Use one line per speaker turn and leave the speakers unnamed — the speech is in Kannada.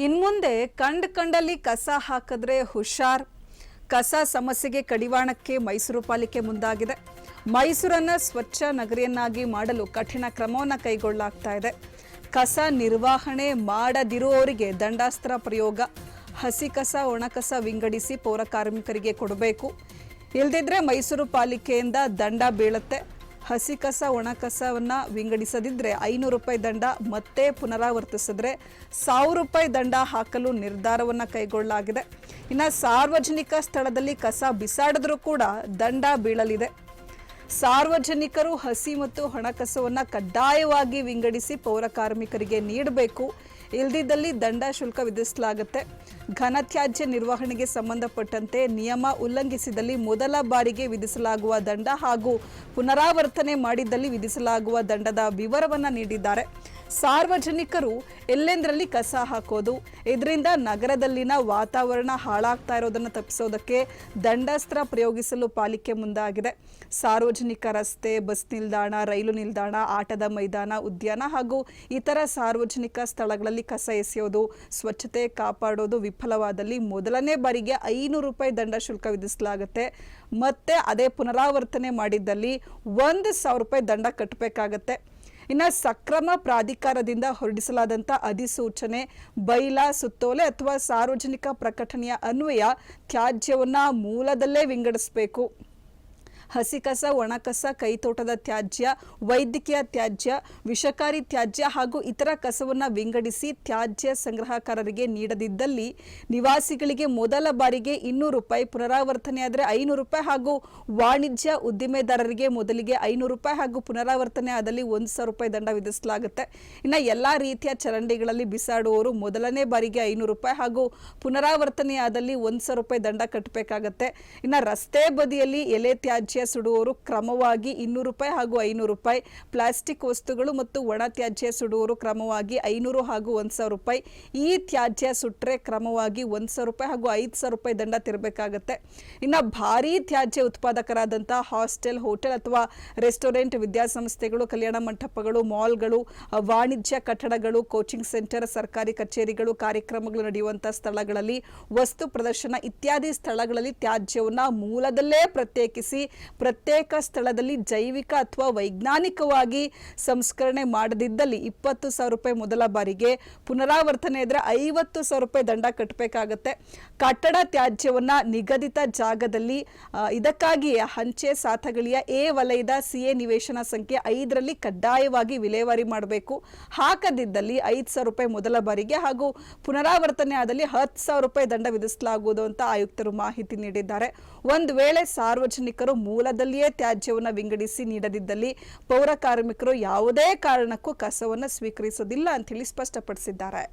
ಇನ್ಮುಂದೆ ಕಂಡಲ್ಲಿ ಕಸ ಹಾಕಿದ್ರೆ ಹುಷಾರ್. ಕಸ ಸಮಸ್ಯೆಗೆ ಕಡಿವಾಣಕ್ಕೆ ಮೈಸೂರು ಪಾಲಿಕೆ ಮುಂದಾಗಿದೆ. ಮೈಸೂರನ್ನು ಸ್ವಚ್ಛ ನಗರಿಯನ್ನಾಗಿ ಮಾಡಲು ಕಠಿಣ ಕ್ರಮವನ್ನು ಕೈಗೊಳ್ಳಲಾಗ್ತಾ ಇದೆ. ಕಸ ನಿರ್ವಹಣೆ ಮಾಡದಿರುವವರಿಗೆ ದಂಡಾಸ್ತ್ರ ಪ್ರಯೋಗ. ಹಸಿ ಕಸ ಒಣ ಕಸ ವಿಂಗಡಿಸಿ ಪೌರ ಕಾರ್ಮಿಕರಿಗೆ ಕೊಡಬೇಕು. ಇಲ್ದಿದ್ರೆ ಮೈಸೂರು ಪಾಲಿಕೆಯಿಂದ ದಂಡ ಬೀಳುತ್ತೆ. ಹಸಿ ಕಸ ಒಣ ಕಸವನ್ನ ವಿಂಗಡಿಸದಿದ್ರೆ 500 ರೂಪಾಯಿ ದಂಡ, ಮತ್ತೆ ಪುನರಾವರ್ತಿಸಿದ್ರೆ 1000 ರೂಪಾಯಿ ದಂಡ ಹಾಕಲು ನಿರ್ಧಾರವನ್ನ ಕೈಗೊಳ್ಳಲಾಗಿದೆ. ಇನ್ನು ಸಾರ್ವಜನಿಕ ಸ್ಥಳದಲ್ಲಿ ಕಸ ಬಿಸಾಡಿದ್ರೂ ಕೂಡ ದಂಡ ಬೀಳಲಿದೆ. ಸಾರ್ವಜನಿಕರು ಹಸಿ ಮತ್ತು ಒಣ ಕಸವನ್ನ ಕಡ್ಡಾಯವಾಗಿ ವಿಂಗಡಿಸಿ ಪೌರ ಕಾರ್ಮಿಕರಿಗೆ ನೀಡಬೇಕು. ಇಲ್ದಿದ್ದಲ್ಲಿ ದಂಡ ಶುಲ್ಕ ವಿಧಿಸಲಾಗುತ್ತೆ. ಘನತ್ಯಾಜ್ಯ ನಿರ್ವಹಣೆಗೆ ಸಂಬಂಧಪಟ್ಟಂತೆ ನಿಯಮ ಉಲ್ಲಂಘಿಸಿದಲ್ಲಿ ಮೊದಲ ಬಾರಿಗೆ ವಿಧಿಸಲಾಗುವ ದಂಡ ಹಾಗೂ ಪುನರಾವರ್ತನೆ ಮಾಡಿದ್ದಲ್ಲಿ ವಿಧಿಸಲಾಗುವ ದಂಡದ ವಿವರವನ್ನು ನೀಡಿದ್ದಾರೆ. ಸಾರ್ವಜನಿಕರು ಎಲ್ಲೆಂದರಲ್ಲಿ ಕಸ ಹಾಕೋದು, ಇದರಿಂದ ನಗರದಲ್ಲಿನ ವಾತಾವರಣ ಹಾಳಾಗ್ತಾ ಇರೋದನ್ನು ತಪ್ಪಿಸೋದಕ್ಕೆ ದಂಡಾಸ್ತ್ರ ಪ್ರಯೋಗಿಸಲು ಪಾಲಿಕೆ ಮುಂದಾಗಿದೆ. ಸಾರ್ವಜನಿಕ ರಸ್ತೆ, ಬಸ್ ನಿಲ್ದಾಣ, ರೈಲು ನಿಲ್ದಾಣ, ಆಟದ ಮೈದಾನ, ಉದ್ಯಾನ ಹಾಗೂ ಇತರ ಸಾರ್ವಜನಿಕ ಸ್ಥಳಗಳಲ್ಲಿ ಕಸ ಎಸೆಯೋದು, ಸ್ವಚ್ಛತೆ ಕಾಪಾಡೋದು ವಿಫಲವಾದಲ್ಲಿ ಮೊದಲನೇ ಬಾರಿಗೆ 500 ರೂಪಾಯಿ ದಂಡ ಶುಲ್ಕ ವಿಧಿಸಲಾಗುತ್ತೆ. ಮತ್ತೆ ಅದೇ ಪುನರಾವರ್ತನೆ ಮಾಡಿದ್ದಲ್ಲಿ 1000 ರೂಪಾಯಿ ದಂಡ ಕಟ್ಟಬೇಕಾಗತ್ತೆ. ಇನ್ನು ಸಕ್ರಮ ಪ್ರಾಧಿಕಾರದಿಂದ ಹೊರಡಿಸಲಾದಂಥ ಅಧಿಸೂಚನೆ, ಬೈಲಾ, ಸುತ್ತೋಲೆ ಅಥವಾ ಸಾರ್ವಜನಿಕ ಪ್ರಕಟಣೆಯ ಅನ್ವಯ ತ್ಯಾಜ್ಯವನ್ನ ಮೂಲದಲ್ಲೇ ವಿಂಗಡಿಸಬೇಕು. ಹಸಿ ಕಸ, ಒಣ ಕಸ, ಕೈತೋಟದ ತ್ಯಾಜ್ಯ, ವೈದ್ಯಕೀಯ ತ್ಯಾಜ್ಯ, ವಿಷಕಾರಿ ತ್ಯಾಜ್ಯ ಹಾಗೂ ಇತರ ಕಸವನ್ನು ವಿಂಗಡಿಸಿ ತ್ಯಾಜ್ಯ ಸಂಗ್ರಹಕಾರರಿಗೆ ನೀಡದಿದ್ದಲ್ಲಿ ನಿವಾಸಿಗಳಿಗೆ ಮೊದಲ ಬಾರಿಗೆ 200 ರೂಪಾಯಿ, ಪುನರಾವರ್ತನೆ ಆದರೆ 500 ರೂಪಾಯಿ ಹಾಗೂ ವಾಣಿಜ್ಯ ಉದ್ದಿಮೆದಾರರಿಗೆ ಮೊದಲಿಗೆ 500 ರೂಪಾಯಿ ಹಾಗೂ ಪುನರಾವರ್ತನೆ ಆದಲ್ಲಿ 1000 ರೂಪಾಯಿ ದಂಡ ವಿಧಿಸಲಾಗುತ್ತೆ. ಇನ್ನು ಎಲ್ಲ ರೀತಿಯ ಚರಂಡಿಗಳಲ್ಲಿ ಬಿಸಾಡುವವರು ಮೊದಲನೇ ಬಾರಿಗೆ 500 ರೂಪಾಯಿ ಹಾಗೂ ಪುನರಾವರ್ತನೆ ಆದಲ್ಲಿ 1000 ರೂಪಾಯಿ ದಂಡ ಕಟ್ಟಬೇಕಾಗತ್ತೆ. ಇನ್ನು ರಸ್ತೆ ಬದಿಯಲ್ಲಿ ಎಲೆ ತ್ಯಾಜ್ಯ ಸುಡುವವರು ಕ್ರಮವಾಗಿ 200 ರೂಪಾಯಿ ಹಾಗೂ 500 ರೂಪಾಯಿ, ಪ್ಲಾಸ್ಟಿಕ್ ವಸ್ತುಗಳು ಮತ್ತು ಒಣ ತ್ಯಾಜ್ಯ ಸುಡುವವರು ಕ್ರಮವಾಗಿ 500 ಹಾಗೂ 1000 ರೂಪಾಯಿ, ಈ ತ್ಯಾಜ್ಯ ಸುಟ್ರೆ ಕ್ರಮವಾಗಿ 1000 ರೂಪಾಯಿ ಹಾಗೂ 5000 ರೂಪಾಯಿ ದಂಡ ತೆರಬೇಕಾಗತ್ತೆ. ಇನ್ನು ಭಾರೀ ತ್ಯಾಜ್ಯ ಉತ್ಪಾದಕರಾದಂತಹ ಹಾಸ್ಟೆಲ್, ಹೋಟೆಲ್ ಅಥವಾ ರೆಸ್ಟೋರೆಂಟ್, ವಿದ್ಯಾಸಂಸ್ಥೆಗಳು, ಕಲ್ಯಾಣ ಮಂಟಪಗಳು, ಮಾಲ್ಗಳು, ವಾಣಿಜ್ಯ ಕಟ್ಟಡಗಳು, ಕೋಚಿಂಗ್ ಸೆಂಟರ್, ಸರ್ಕಾರಿ ಕಚೇರಿಗಳು, ಕಾರ್ಯಕ್ರಮಗಳು ನಡೆಯುವಂತಹ ಸ್ಥಳಗಳಲ್ಲಿ, ವಸ್ತು ಪ್ರದರ್ಶನ ಇತ್ಯಾದಿ ಸ್ಥಳಗಳಲ್ಲಿ ತ್ಯಾಜ್ಯವನ್ನ ಮೂಲದಲ್ಲೇ ಪ್ರತ್ಯೇಕಿಸಿ ಪ್ರತ್ಯೇಕ ಸ್ಥಳದಲ್ಲಿ ಜೈವಿಕ ಅಥವಾ ವೈಜ್ಞಾನಿಕವಾಗಿ ಸಂಸ್ಕರಣೆ ಮಾಡದಿದ್ದಲ್ಲಿ 20,000 ರೂಪಾಯಿ ಮೊದಲ ಬಾರಿಗೆ, ಪುನರಾವರ್ತನೆ ಇದ್ರೆ 50,000 ರೂಪಾಯಿ ದಂಡ ಕಟ್ಟಬೇಕಾಗತ್ತೆ. ಕಟ್ಟಡ ತ್ಯಾಜ್ಯವನ್ನ ನಿಗದಿತ ಜಾಗದಲ್ಲಿ, ಇದಕ್ಕಾಗಿಯೇ ಹಂಚೆ ಸಾಥಗಳಿಯ ಎ ವಲಯದ ಸಿಎ ನಿವೇಶನ ಸಂಖ್ಯೆ 5ರಲ್ಲಿ ಕಡ್ಡಾಯವಾಗಿ ವಿಲೇವಾರಿ ಮಾಡಬೇಕು. ಹಾಕದಿದ್ದಲ್ಲಿ 5,000 ರೂಪಾಯಿ ಮೊದಲ ಬಾರಿಗೆ ಹಾಗೂ ಪುನರಾವರ್ತನೆ ಆದಲ್ಲಿ 10,000 ರೂಪಾಯಿ ದಂಡ ವಿಧಿಸಲಾಗುವುದು ಅಂತ ಆಯುಕ್ತರು ಮಾಹಿತಿ ನೀಡಿದ್ದಾರೆ. ಒಂದು ವೇಳೆ ಸಾರ್ವಜನಿಕರು ಮೂಲದಲ್ಲಿಯೇ ತ್ಯಾಜ್ಯವನ್ನು ವಿಂಗಡಿಸಿ ನೀಡದಿದ್ದಲ್ಲಿ ಪೌರ ಕಾರ್ಮಿಕರು ಯಾವುದೇ ಕಾರಣಕ್ಕೂ ಕಸವನ್ನು ಸ್ವೀಕರಿಸೋದಿಲ್ಲ ಅಂತ ಹೇಳಿ ಸ್ಪಷ್ಟಪಡಿಸಿದ್ದಾರೆ.